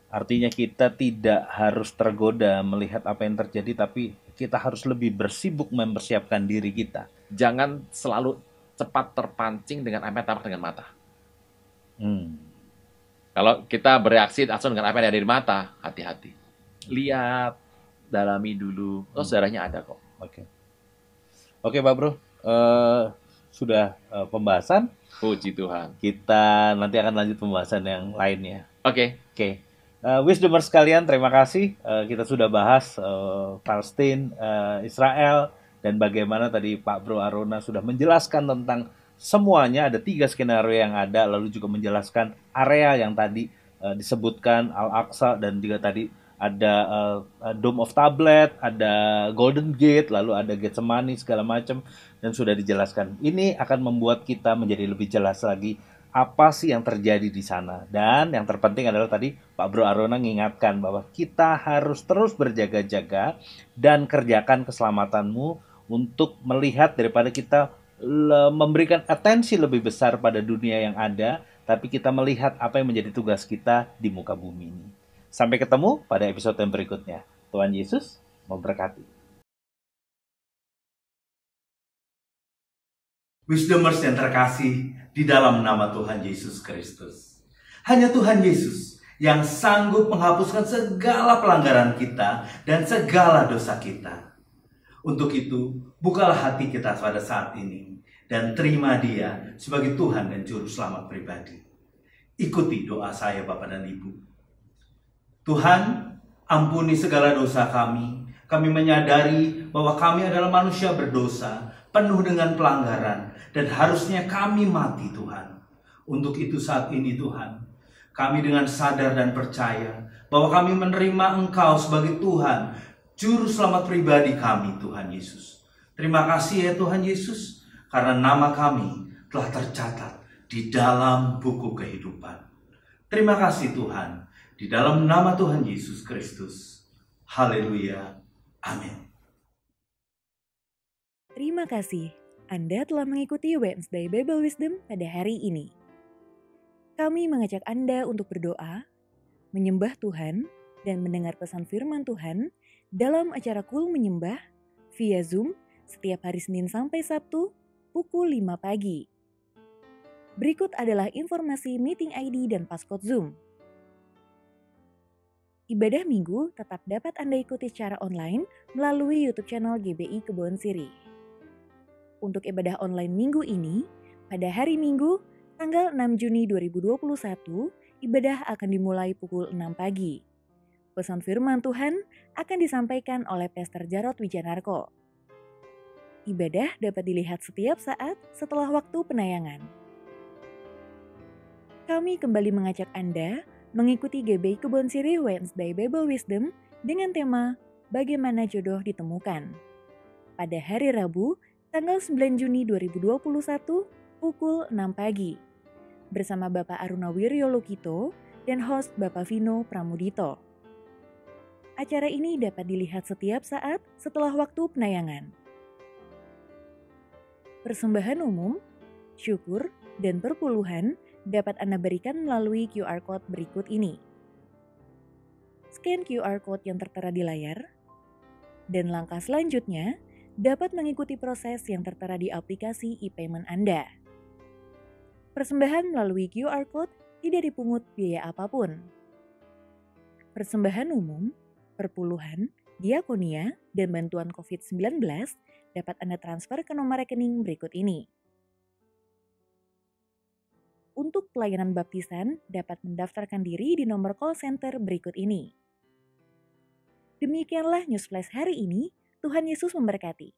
Artinya kita tidak harus tergoda melihat apa yang terjadi, tapi kita harus lebih bersibuk mempersiapkan diri kita. Jangan selalu cepat terpancing dengan apa yang tampak dengan mata. Kalau kita bereaksi langsung dengan apa yang ada di mata, hati-hati. Lihat, dalami dulu. Oh, sejarahnya ada kok. Oke Pak Bro. Sudah pembahasan. Puji Tuhan. Kita nanti akan lanjut pembahasan yang lainnya. Oke. Wisdomers sekalian, terima kasih. Kita sudah bahas Palestina, Israel, dan bagaimana tadi Pak Bro Arona sudah menjelaskan tentang semuanya. Ada 3 skenario yang ada, lalu juga menjelaskan area yang tadi disebutkan, Al-Aqsa, dan juga tadi ada Dome of Tablet, ada Golden Gate, lalu ada Getsemani, segala macam, dan sudah dijelaskan. Ini akan membuat kita menjadi lebih jelas lagi apa sih yang terjadi di sana. Dan yang terpenting adalah tadi Pak Bro Arona mengingatkan bahwa kita harus terus berjaga-jaga dan kerjakan keselamatanmu untuk melihat daripada kita memberikan atensi lebih besar pada dunia yang ada, tapi kita melihat apa yang menjadi tugas kita di muka bumi ini. Sampai ketemu pada episode yang berikutnya. Tuhan Yesus memberkati. Wisdomers yang terkasih di dalam nama Tuhan Yesus Kristus. Hanya Tuhan Yesus yang sanggup menghapuskan segala pelanggaran kita dan segala dosa kita. Untuk itu, bukalah hati kita pada saat ini dan terima Dia sebagai Tuhan dan Juru Selamat pribadi. Ikuti doa saya Bapak dan Ibu. Tuhan, ampuni segala dosa kami. Kami menyadari bahwa kami adalah manusia berdosa, penuh dengan pelanggaran, dan harusnya kami mati Tuhan. Untuk itu saat ini Tuhan, kami dengan sadar dan percaya bahwa kami menerima Engkau sebagai Tuhan, Juru Selamat pribadi kami Tuhan Yesus. Terima kasih ya Tuhan Yesus, karena nama kami telah tercatat di dalam buku kehidupan. Terima kasih Tuhan, di dalam nama Tuhan Yesus Kristus. Haleluya. Amin. Terima kasih Anda telah mengikuti Wednesday Bible Wisdom pada hari ini. Kami mengajak Anda untuk berdoa, menyembah Tuhan, dan mendengar pesan firman Tuhan dalam acara Kul Menyembah via Zoom setiap hari Senin sampai Sabtu pukul 5 pagi. Berikut adalah informasi meeting ID dan passcode Zoom. Ibadah Minggu tetap dapat Anda ikuti secara online melalui YouTube channel GBI Kebon Siri. Untuk ibadah online minggu ini, pada hari Minggu, tanggal 6 Juni 2021, ibadah akan dimulai pukul 6 pagi. Pesan firman Tuhan akan disampaikan oleh Pastor Jarod Wijanarko. Ibadah dapat dilihat setiap saat setelah waktu penayangan. Kami kembali mengajak Anda mengikuti GBI Kebon Sirih Wednesday Bible Wisdom dengan tema Bagaimana Jodoh Ditemukan. Pada hari Rabu, tanggal 9 Juni 2021, pukul 6 pagi. Bersama Bapak Aruna Wiryo Lukito dan host Bapak Vino Pramudito. Acara ini dapat dilihat setiap saat setelah waktu penayangan. Persembahan umum, syukur, dan perpuluhan dapat Anda berikan melalui QR Code berikut ini. Scan QR Code yang tertera di layar, dan langkah selanjutnya dapat mengikuti proses yang tertera di aplikasi e-payment Anda. Persembahan melalui QR Code tidak dipungut biaya apapun. Persembahan umum, perpuluhan, diakonia, dan bantuan COVID-19 dapat Anda transfer ke nomor rekening berikut ini. Untuk pelayanan baptisan dapat mendaftarkan diri di nomor call center berikut ini. Demikianlah News Flash hari ini. Tuhan Yesus memberkati.